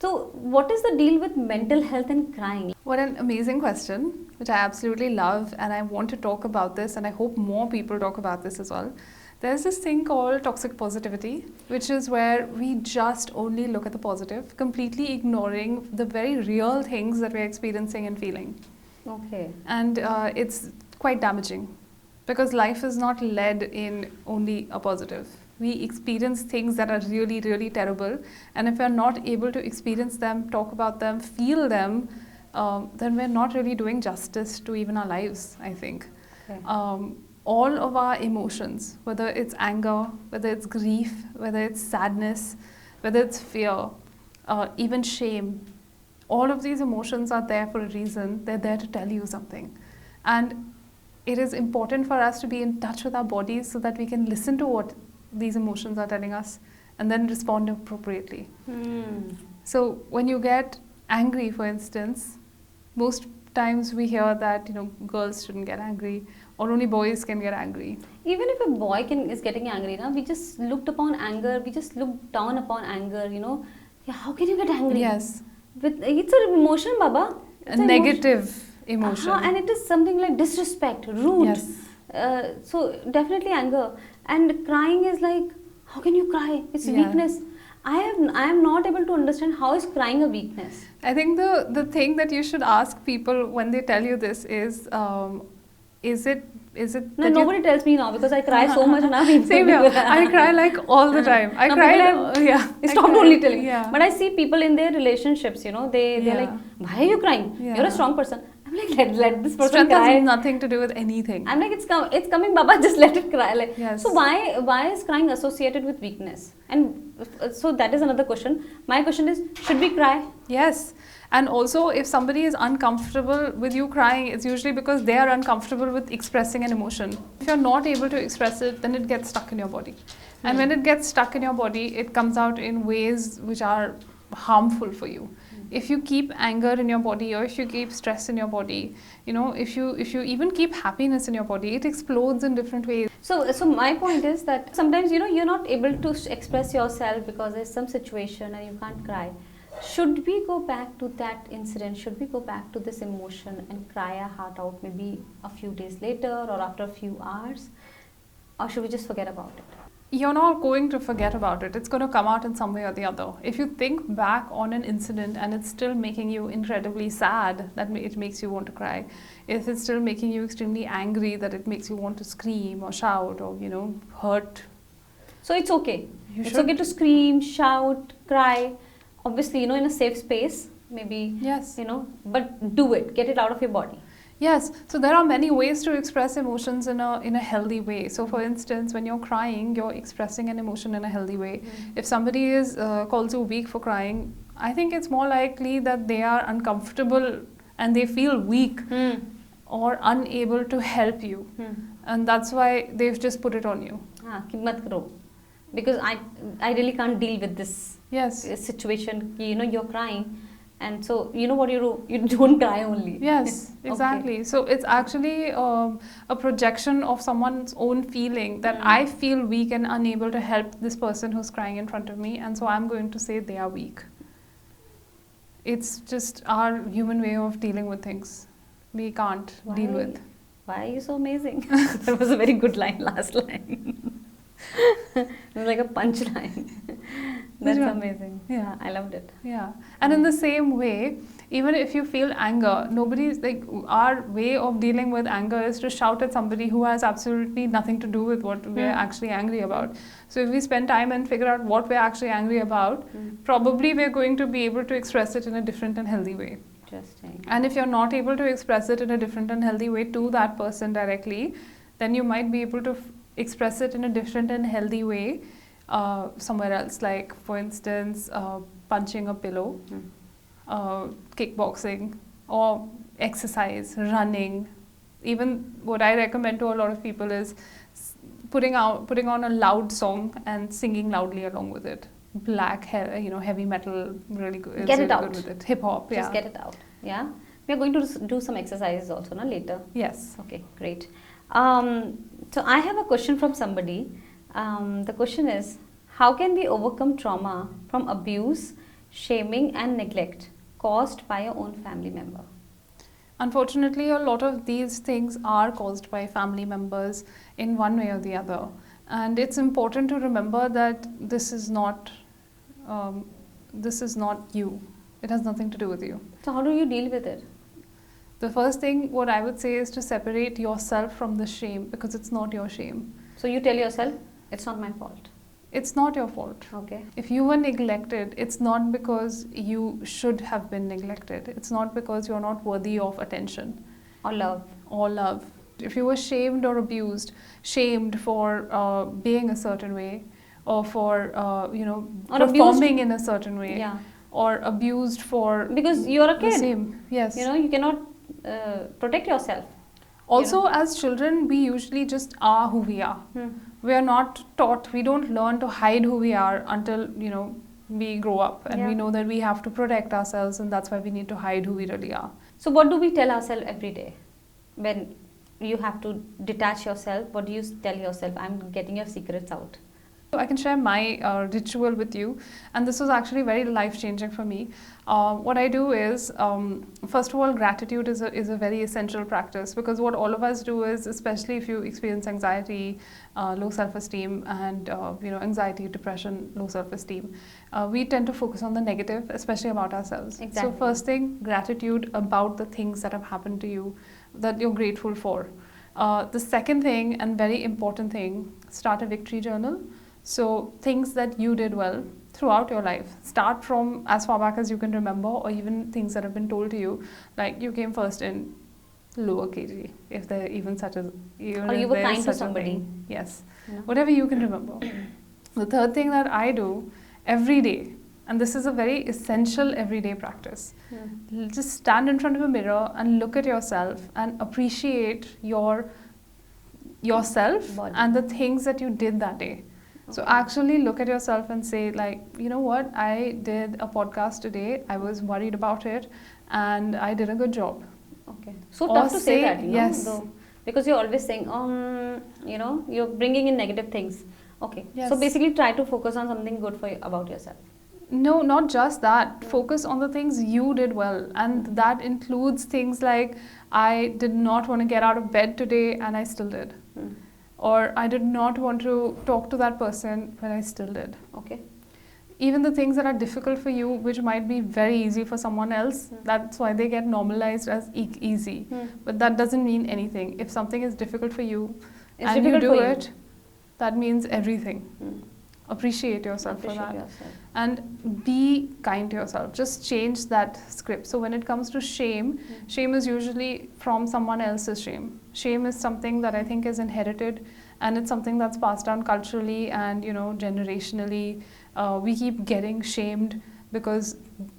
So, what is the deal with mental health and crying? What an amazing question, which I absolutely love, and I want to talk about this, and I hope more people talk about this as well. There's this thing called toxic positivity, which is where we just only look at the positive, completely ignoring the very real things that we're experiencing and feeling. Okay. And it's quite damaging because life is not led in only a positive. We experience things that are really, really terrible, and if we're not able to experience them, talk about them, feel them, then we're not really doing justice to even our lives, I think. Okay. All of our emotions, whether it's anger, whether it's grief, whether it's sadness, whether it's fear, even shame, all of these emotions are there for a reason. They're there to tell you something. And it is important for us to be in touch with our bodies so that we can listen to what these emotions are telling us and then respond appropriately. So when you get angry, for instance, most times we hear that girls shouldn't get angry or only boys can get angry. Even if a boy is getting angry, na, we just looked upon anger, we just looked down upon anger, Yeah, how can you get angry? Yes. It's an emotion, Baba. It's a negative emotion. And it is something like disrespect, rude. Yes. So definitely anger. And crying is like, how can you cry? It's weakness. I am not able to understand how is crying a weakness. I think the thing that you should ask people when they tell you this is it No, nobody tells me now because I cry so much now. Same here. I cry like all the time. I cry. Stop only telling. Yeah. But I see people in their relationships, they're like, why are you crying? Yeah. You're a strong person. I'm like, let this person Strength cry. has nothing to do with anything. I'm like, it's coming, Baba. Just let it cry. Like, Yes. So why is crying associated with weakness? And so that is another question. My question is, should we cry? Yes. And also, if somebody is uncomfortable with you crying, it's usually because they are uncomfortable with expressing an emotion. If you're not able to express it, then it gets stuck in your body. And when it gets stuck in your body, it comes out in ways which are harmful for you. If you keep anger in your body, or if you keep stress in your body, if you even keep happiness in your body, it explodes in different ways. So my point is that sometimes you're not able to express yourself because there's some situation and you can't cry. Should we go back to that incident? Should we go back to this emotion and cry our heart out maybe a few days later or after a few hours? Or should we just forget about it? You're not going to forget about it. It's going to come out in some way or the other. If you think back on an incident and it's still making you incredibly sad, that it makes you want to cry. If it's still making you extremely angry, that it makes you want to scream or shout or, hurt. So it's okay. It's okay to scream, shout, cry. Obviously, in a safe space, maybe, Yes. but do it. Get it out of your body. Yes, so there are many ways to express emotions in a healthy way. So for instance, when you're crying, you're expressing an emotion in a healthy way. If somebody is calls you weak for crying, I think it's more likely that they are uncomfortable and they feel weak or unable to help you. And that's why they've just put it on you. Ki mat karo. Because I really can't deal with this situation. You're crying. And so, what you do? You don't cry only. Yes, exactly. Okay. So it's actually a projection of someone's own feeling that I feel weak and unable to help this person who's crying in front of me. And so I'm going to say they are weak. It's just our human way of dealing with things. We can't deal with. Why are you so amazing? That was a very good line, last line. It was like a punchline. That's amazing. Yeah, I loved it. Yeah, and in the same way, even if you feel anger, nobody's like, our way of dealing with anger is to shout at somebody who has absolutely nothing to do with what we're actually angry about. So if we spend time and figure out what we're actually angry about, probably we're going to be able to express it in a different and healthy way. Interesting. And if you're not able to express it in a different and healthy way to that person directly, then you might be able to express it in a different and healthy way somewhere else, like for instance punching a pillow, kickboxing, or exercise, running. Even what I recommend to a lot of people is putting on a loud song and singing loudly along with it. Heavy metal, really good. Get it out. Good with it. Hip hop, Just get it out. Yeah. We are going to do some exercises also, later. Yes. Okay, great. So I have a question from somebody. The question is, how can we overcome trauma from abuse, shaming, and neglect caused by your own family member? Unfortunately, a lot of these things are caused by family members in one way or the other. And it's important to remember that this is not you. It has nothing to do with you. So, how do you deal with it? The first thing, what I would say, is to separate yourself from the shame, because it's not your shame. So, you tell yourself, it's not my fault. It's not your fault. Okay. If you were neglected, it's not because you should have been neglected. It's not because you're not worthy of attention. Or love. Or love. If you were shamed or abused, shamed for being a certain way, or for Or performing in a certain way, Yeah. or abused for Because you're a the kid. same. Yes. You cannot protect yourself. Also, as children, we usually just are who we are. We are not taught, we don't learn to hide who we are until, we grow up, and Yeah. we know that we have to protect ourselves, and that's why we need to hide who we really are. So, what do we tell ourselves every day? When you have to detach yourself, what do you tell yourself? I'm getting your secrets out. I can share my ritual with you, and this was actually very life-changing for me. What I do is, first of all, gratitude is a very essential practice, because what all of us do is, especially if you experience anxiety, low self-esteem, and anxiety, depression, low self-esteem, we tend to focus on the negative, especially about ourselves. Exactly. So first thing, gratitude about the things that have happened to you that you're grateful for. The second thing, and very important thing, start a victory journal. So things that you did well throughout your life. Start from as far back as you can remember, or even things that have been told to you, like you came first in lower KG, if there even such as, even Or if you were there is kind to such a somebody. thing. Yes, Yeah. whatever you can remember. The third thing that I do every day, and this is a very essential everyday practice, just stand in front of a mirror and look at yourself and appreciate yourself Body. and the things that you did that day. So Okay. actually look at yourself and say, like, you know what, I did a podcast today, I was worried about it, and I did a good job. Okay. So Or tough to say say that, yes. though, because you're always saying, you're bringing in negative things. Okay. Yes. So basically, try to focus on something good about yourself. No, not just that. Focus on the things you did well, and that includes things like, I did not want to get out of bed today, and I still did. Or I did not want to talk to that person, but I still did. Okay. Even the things that are difficult for you, which might be very easy for someone else, that's why they get normalized as easy. But that doesn't mean anything. If something is difficult for you It's and you difficult do for you. it, that means everything. Appreciate yourself Appreciate for that. yourself. And be kind to yourself. Just change that script. So when it comes to shame, shame is usually from someone else's shame. Shame is something that I think is inherited, and it's something that's passed down culturally and generationally. We keep getting shamed because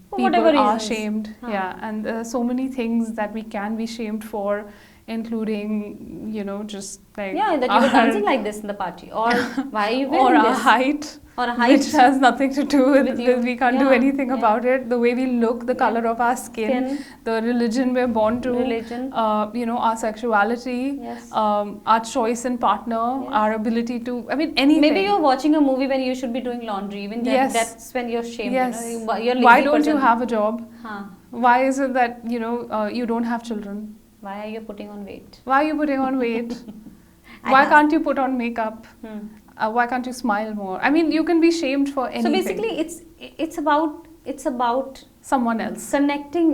For whatever people are reasons. shamed. Huh. Yeah, and there are so many things that we can be shamed for, including just like Yeah, that you were dancing like this in the party, or why are you or wearing our this, height, or a height, which has nothing to do with you. we can't do Yeah, anything yeah. about it. The way we look, the color of our skin, the religion we're born to, religion. our sexuality, Yes. our choice in partner, Yes. our ability to, anything. Maybe you're watching a movie when you should be doing laundry. Even Yes. that's when you're shamed. Yes. You're lazy Why don't you person. have a job? Huh. Why is it that you don't have children? Why are you putting on weight? Why are you putting on weight? I Why have- can't you put on makeup? Hmm. Why can't you smile more? I mean, you can be shamed for anything. So basically, it's about Someone else. connecting,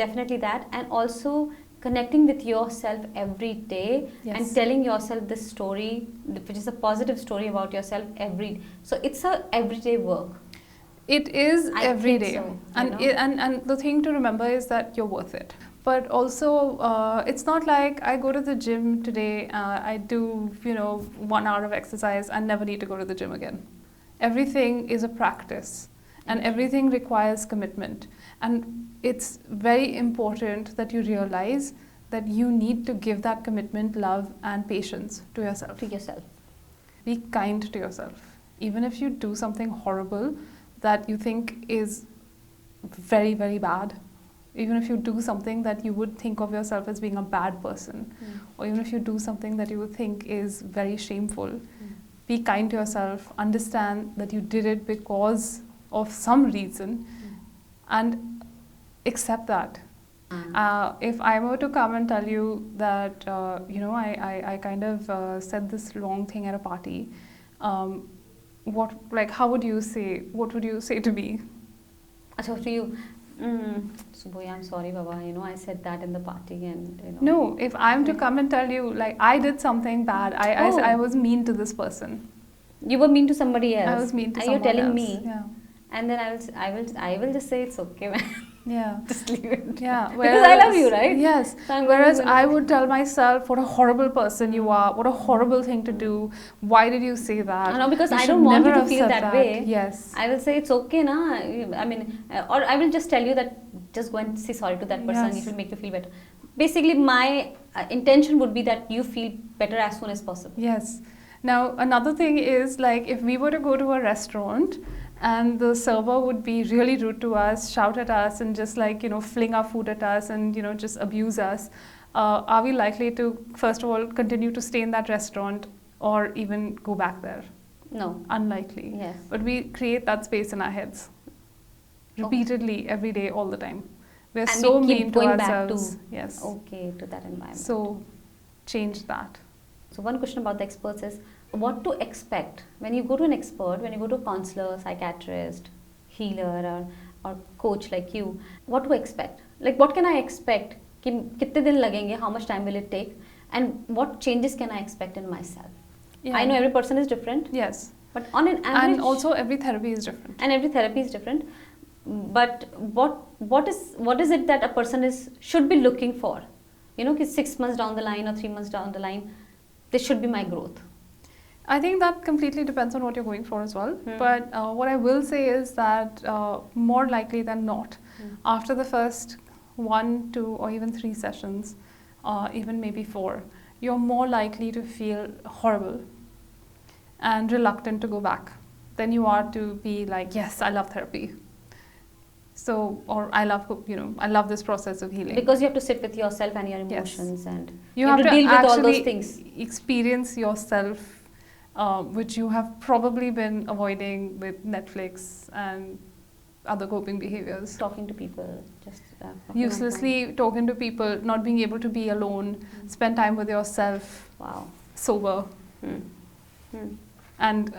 definitely that, and also connecting with yourself every day and Yes. telling yourself this story, which is a positive story about yourself So it's a everyday work. It is I every think day. so, And, you know. and the thing to remember is that you're worth it. But also, it's not like I go to the gym today, I do, 1 hour of exercise and never need to go to the gym again. Everything is a practice, and everything requires commitment. And it's very important that you realize that you need to give that commitment, love, and patience to yourself. To yourself. Be kind to yourself. Even if you do something horrible that you think is very, very bad, even if you do something that you would think of yourself as being a bad person, or even if you do something that you would think is very shameful, be kind to yourself, understand that you did it because of some reason, and accept that. If I were to come and tell you that, I kind of said this wrong thing at a party, how would you say, what would you say to me? So to you, Subuhi, I'm sorry, Baba. I said that in the party, and No, if I'm to come and tell you, like, I did something bad, I was mean to this person. You were mean to somebody else. I was mean to and someone you're telling else. me, Yeah. and then I will just say it's okay, man. Yeah. Just leave it. Yeah. Because I love you, right? Yes. So Whereas I would tell myself, what a horrible person you are, what a horrible thing to do, why did you say that? No, because You I should don't want you never to have feel said that way. Yes. I will say it's okay, na. I mean, or I will just tell you that just go and say sorry to that person. Yes. It will make you feel better. Basically, my intention would be that you feel better as soon as possible. Yes. Now, another thing is, like, if we were to go to a restaurant and the server would be really rude to us, shout at us, and just, like, fling our food at us and, just abuse us, are we likely to, first of all, continue to stay in that restaurant or even go back there? No. Unlikely. Yes. But we create that space in our heads repeatedly, every day, all the time. We're And so we keep mean to going back ourselves. to Yes. okay to that environment. So change that. So one question about the experts is what to expect when you go to an expert, when you go to a counselor, psychiatrist, healer, or coach like you. What to expect? Like, what can I expect? कितने दिन लगेंगे? How much time will it take? And what changes can I expect in myself? Yeah. I know every person is different. Yes. But on an average, And also every therapy is different. And every therapy is different. But what is it that a person should be looking for? 6 months down the line or 3 months down the line, this should be my growth. I think that completely depends on what you're going for as well. But what I will say is that more likely than not, after the first 1, 2, or even 3 sessions, even maybe 4, you're more likely to feel horrible and reluctant to go back than you are to be like, yes, I love therapy. So, or I love this process of healing. Because you have to sit with yourself and your emotions, and you have to deal with all those actually things. Experience yourself, which you have probably been avoiding with Netflix and other coping behaviors. Talking to people, just uselessly talking to people, not being able to be alone, spend time with yourself. Wow. Sober. And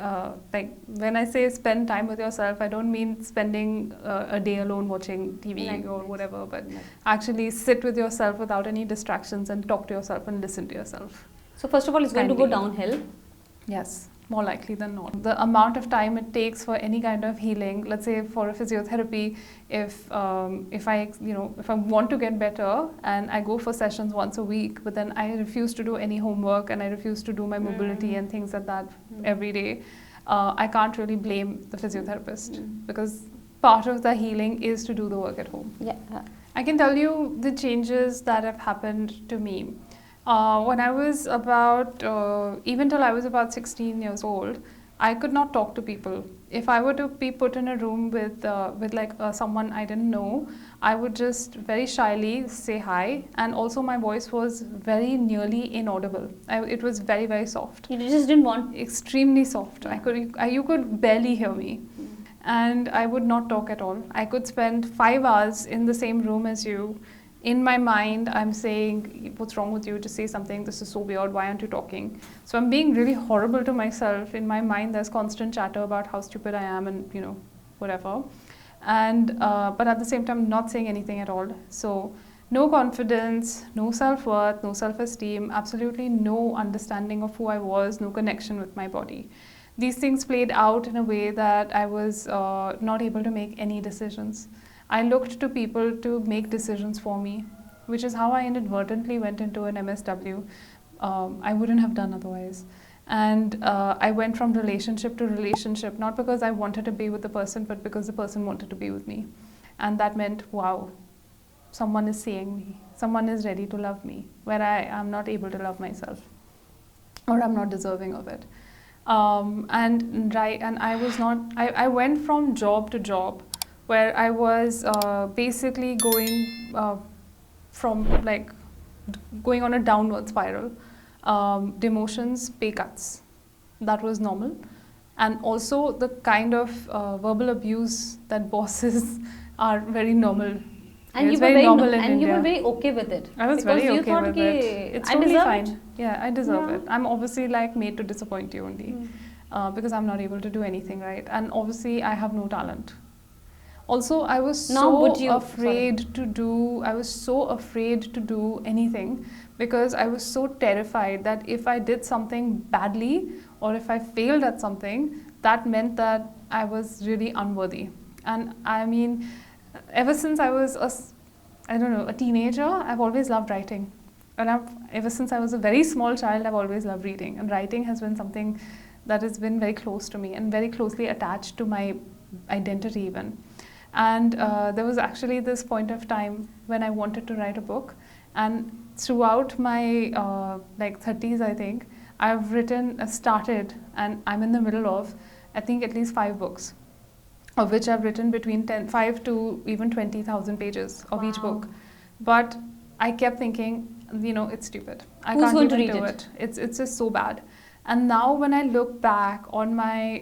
like, when I say spend time with yourself, I don't mean spending a day alone watching TV or whatever, but actually sit with yourself without any distractions and talk to yourself and listen to yourself. So first of all, it's going to go downhill. Yes, more likely than not. The amount of time it takes for any kind of healing, let's say for a physiotherapy, if I want to get better and I go for sessions once a week, but then I refuse to do any homework and I refuse to do my mobility and things like that every day, I can't really blame the physiotherapist because part of the healing is to do the work at home. Yeah. I can tell you the changes that have happened to me. When I was even till I was about 16 years old, I could not talk to people. If I were to be put in a room with someone I didn't know, I would just very shyly say hi, and also my voice was very nearly inaudible. It was very, very soft. You just didn't want. Extremely soft. You could barely hear me. And I would not talk at all. I could spend 5 hours in the same room as you. In my mind, I'm saying, what's wrong with you? Just say something. This is so weird. Why aren't you talking? So I'm being really horrible to myself. In my mind, there's constant chatter about how stupid I am and, whatever. And but at the same time, not saying anything at all. So no confidence, no self-worth, no self-esteem, absolutely no understanding of who I was, no connection with my body. These things played out in a way that I was not able to make any decisions. I looked to people to make decisions for me, which is how I inadvertently went into an MSW. I wouldn't have done otherwise. And I went from relationship to relationship, not because I wanted to be with the person, but because the person wanted to be with me. And that meant, wow, someone is seeing me. Someone is ready to love me, where I am not able to love myself, or I'm not deserving of it. And I went from job to job, where I was basically going going on a downward spiral. Demotions, pay cuts. that was normal. And also the kind of verbal abuse that bosses are very normal. And It's you were very very normal in and you were India. very okay with it. I was because very you okay thought with कि it. It's I totally deserve fine. it. Yeah, I deserve Yeah. it. I'm obviously like made to disappoint you only, because I'm not able to do anything right, and obviously I have no talent. Also, I was Now, would so you- afraid to do. I was so afraid to do anything because I was so terrified that if I did something badly or if I failed at something, that meant that I was really unworthy. And I mean, ever since I was I don't know, a teenager, I've always loved writing. And ever since I was a very small child, I've always loved reading. And writing has been something that has been very close to me and very closely attached to my identity even. And there was actually this point of time when I wanted to write a book. And throughout my like 30s, I think, I've started, and I'm in the middle of, I think, at least 5 books, of which I've written between 5 to even 20,000 pages of each Wow. book. But I kept thinking, it's stupid. I Who's can't going to even read do it? It's just so bad. And now when I look back on my,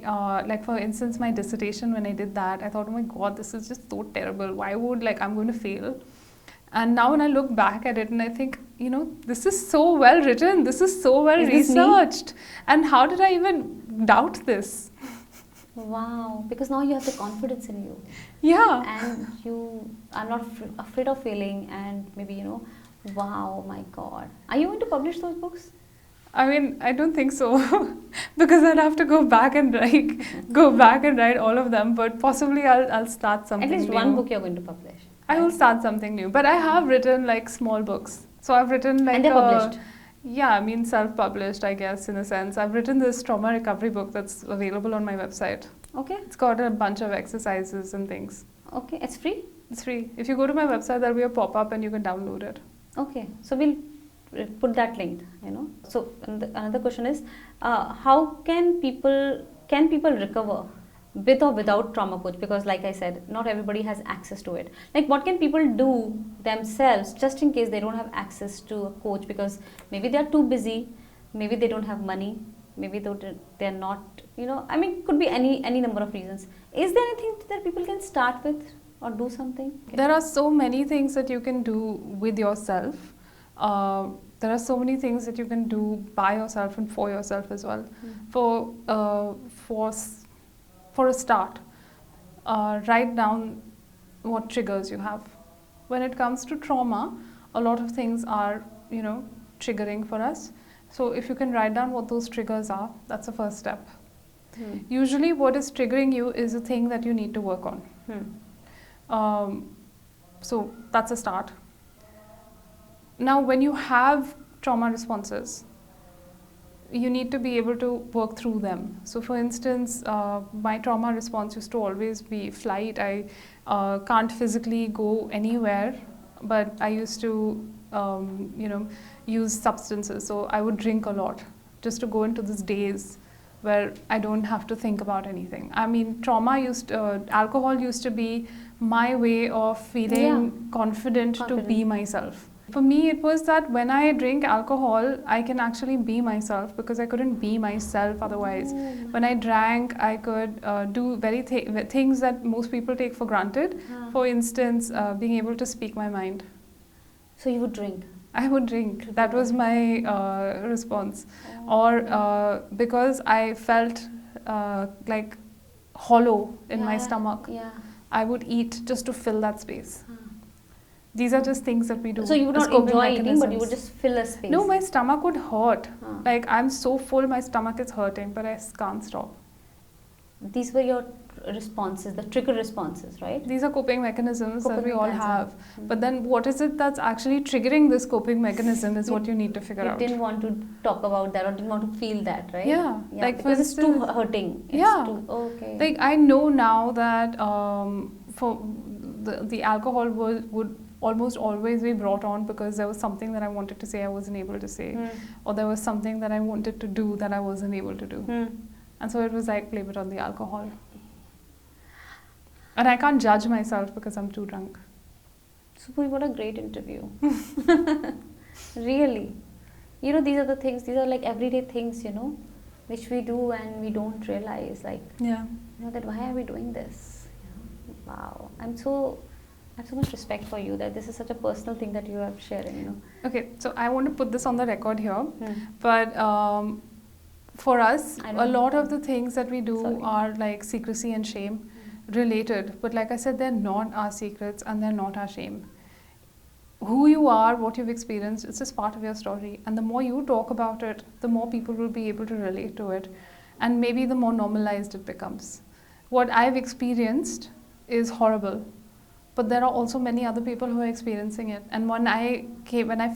like for instance, my dissertation, when I did that, I thought, oh my God, this is just so terrible. Why would, I'm going to fail? And now when I look back at it and I think, this is so well written, this is so well Is this me? researched. And how did I even doubt this? Wow, because now you have the confidence in you. Yeah. And you are not afraid of failing, and maybe, wow, my God. Are you going to publish those books? I mean, I don't think so, because I'd have to go back and write all of them. But possibly I'll start something At least new. one book you're going to publish. I will start something new. But I have written like small books. So I've written like And they're published? Yeah, I mean self-published, I guess, in a sense. I've written this trauma recovery book that's available on my website. Okay. It's got a bunch of exercises and things. Okay, it's free? It's free. If you go to my website, there'll be a pop-up and you can download it. Okay, so we'll put that link, So another question is, how can people recover with or without trauma coach? Because like I said, not everybody has access to it. Like, what can people do themselves just in case they don't have access to a coach, because maybe they are too busy, maybe they don't have money, maybe they're not, could be any number of reasons. Is there anything that people can start with or do something? There are so many things that you can do with yourself. There are so many things that you can do by yourself and for yourself as well. For a start, write down what triggers you have. When it comes to trauma, a lot of things are, triggering for us. So if you can write down what those triggers are, that's the first step. Usually what is triggering you is a thing that you need to work on. So that's a start. Now, when you have trauma responses, you need to be able to work through them. So for instance, my trauma response used to always be flight. I can't physically go anywhere, but I used to, use substances. So I would drink a lot just to go into these days where I don't have to think about anything. I mean, alcohol used to be my way of feeling confident to be myself. For me, it was that when I drink alcohol, I can actually be myself, because I couldn't be myself otherwise. When I drank, I could do things that most people take for granted. For instance, being able to speak my mind. So you would drink? I would drink. That was my response. Or because I felt like hollow in my stomach, I would eat just to fill that space. These are just things that we do. So you would not enjoy eating, but you would just fill a space? No, my stomach would hurt. Like, I'm so full, my stomach is hurting, but I can't stop. These were your responses, the trigger responses, right? These are coping mechanisms that we all have. But then what is it that's actually triggering this coping mechanism is what you need to figure out. You didn't want to talk about that, or didn't want to feel that, right? Yeah. Like, because it's too hurting. Okay. Like, I know now that for the alcohol would almost always be brought on because there was something that I wanted to say I wasn't able to say, or there was something that I wanted to do that I wasn't able to do. And so it was like, blame it on the alcohol. And I can't judge myself because I'm too drunk. Subuhi, what a great interview. Really. These are the things, these are like everyday things, which we do and we don't realize, like, Yeah. that why are we doing this? Wow, I have so much respect for you that this is such a personal thing that you are sharing. Okay, so I want to put this on the record here, Hmm. but for us, I a don't- lot of the things that we do Sorry. are like secrecy and shame related. But like I said, they're not our secrets and they're not our shame. Who you are, what you've experienced, it's just part of your story. And the more you talk about it, the more people will be able to relate to it. And maybe the more normalized it becomes. What I've experienced is horrible. But there are also many other people who are experiencing it. And when I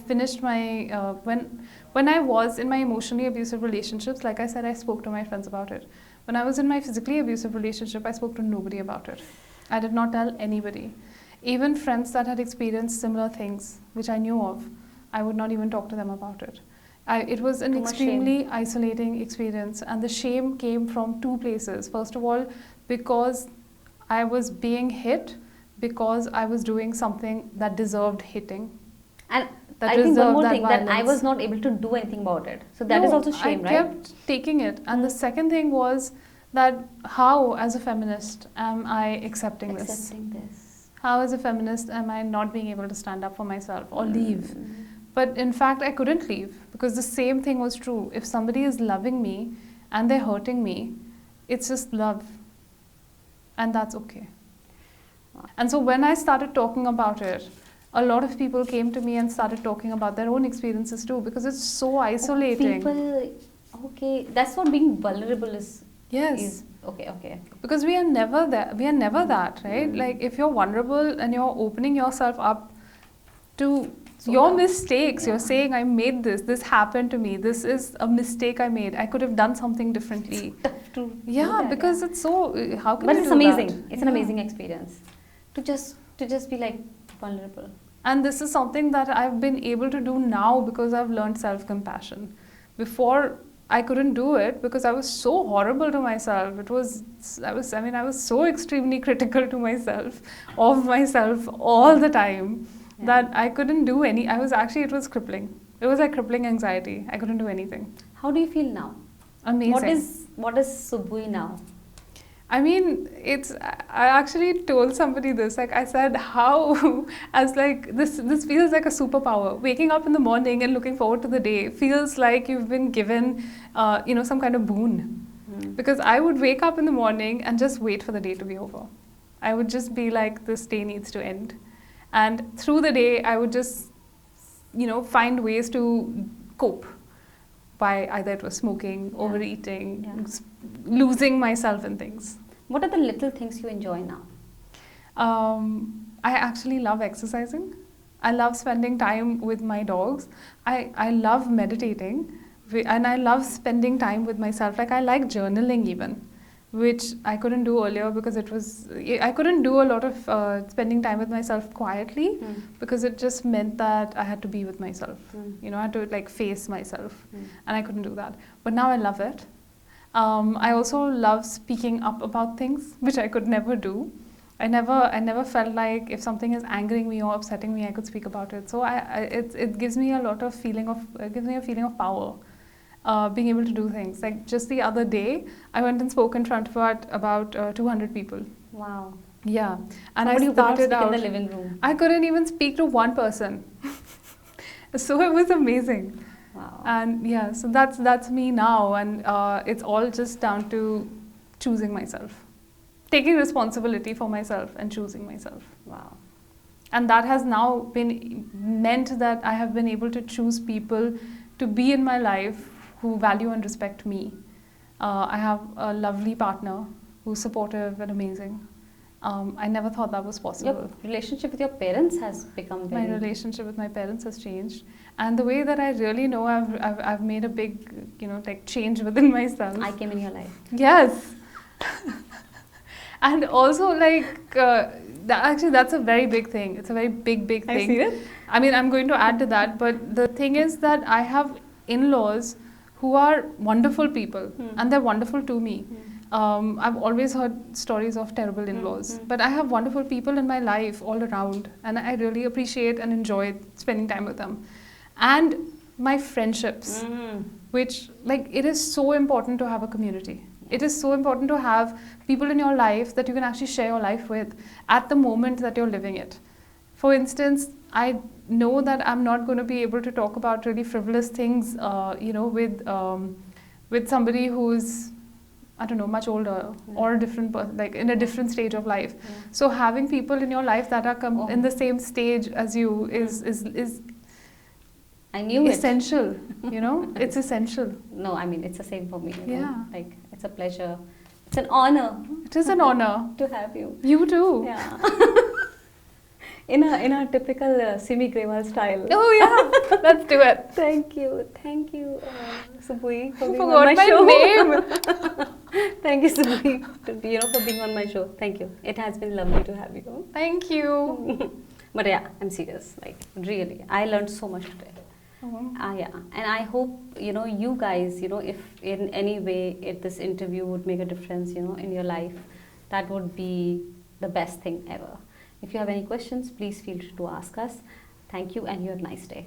finished my, when I was in my emotionally abusive relationships, like I said, I spoke to my friends about it. When I was in my physically abusive relationship, I spoke to nobody about it. I did not tell anybody. Even friends that had experienced similar things, which I knew of, I would not even talk to them about it. It was an Too much shame. extremely isolating experience, and the shame came from two places. First of all, because I was being hit because I was doing something that deserved hitting. And That I think one deserved more that thing, that I violence. was not able to do anything about it. So that is No, also shame, I right? kept taking it. And the second thing was that how, as a feminist, am I accepting this? Accepting this. How, as a feminist, am I not being able to stand up for myself or leave? But in fact, I couldn't leave because the same thing was true. If somebody is loving me and they're hurting me, it's just love. And that's okay. And so when I started talking about it, a lot of people came to me and started talking about their own experiences too, because it's so isolating. People, okay, that's what being vulnerable is. Yes. Is okay. Because we are never that. We are never that, right? Like if you're vulnerable and you're opening yourself up to your mistakes, you're saying, I made this. This happened to me. This is a mistake I made. I could have done something differently. It's tough to do Yeah, that, because it's so. How can but you it's do amazing. that? It's an amazing experience to just be like vulnerable. And this is something that I've been able to do now because I've learned self-compassion. Before, I couldn't do it because I was so horrible to myself. I was so extremely critical to myself, of myself all the time, that I couldn't do it was crippling. It was like crippling anxiety. I couldn't do anything. How do you feel now? Amazing. What is Subuhi now? I mean, I actually told somebody this, like I said, how, as like, this feels like a superpower. Waking up in the morning and looking forward to the day feels like you've been given, some kind of boon. Because I would wake up in the morning and just wait for the day to be over. I would just be like, this day needs to end. And through the day, I would just, find ways to cope. By either it was smoking, overeating, losing myself in things. What are the little things you enjoy now? I actually love exercising. I love spending time with my dogs. I love meditating. And I love spending time with myself. Like I like journaling even, which I couldn't do earlier because I couldn't do a lot of spending time with myself quietly because it just meant that I had to be with myself. I had to like face myself and I couldn't do that. But now I love it. I also love speaking up about things, which I could never do. I never felt like if something is angering me or upsetting me, I could speak about it. So it gives me a feeling of power. Being able to do things. Like just the other day, I went and spoke in front of about 200 people. Wow. Yeah. And Somebody I started out in the living room. I couldn't even speak to one person. So it was amazing. Wow. And yeah, so that's me now, and it's all just down to choosing myself. Taking responsibility for myself and choosing myself. Wow. And that has now been meant that I have been able to choose people to be in my life who value and respect me. I have a lovely partner who's supportive and amazing. I never thought that was possible. Your relationship with your parents has become very... My relationship with my parents has changed. And the way that I really know I've made a big, change within myself. I came in your life. Yes. And also that's a very big thing. It's a very big thing. I see it. I mean, I'm going to add to that, but the thing is that I have in-laws who are wonderful people and they're wonderful to me. I've always heard stories of terrible in-laws, but I have wonderful people in my life all around, and I really appreciate and enjoy spending time with them. And my friendships. which, like, it is so important to have a community. It is so important to have people in your life that you can actually share your life with at the moment that you're living it. For instance, I know that I'm not going to be able to talk about really frivolous things, with somebody who's, I don't know, much older or a different person, like in a different stage of life. Yeah. So having people in your life that are Oh. in the same stage as you is I knew essential. You know, it's essential. No, I mean, it's the same for me. You know? Yeah. Like, it's a pleasure. It's an honor It is an honor. to have you. You too. Yeah. in a typical Simi Grewal style. Oh yeah, let's do it. Thank you, Subuhi, for I being on forgot my my show. name. Thank you, Subuhi, for being on my show. Thank you. It has been lovely to have you. Thank you. But yeah, I'm serious. Like, really, I learned so much today. Yeah, and I hope you guys, if in any way this interview would make a difference, in your life, that would be the best thing ever. If you have any questions, please feel free to ask us. Thank you, and you have a nice day.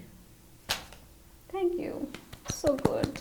Thank you. So good.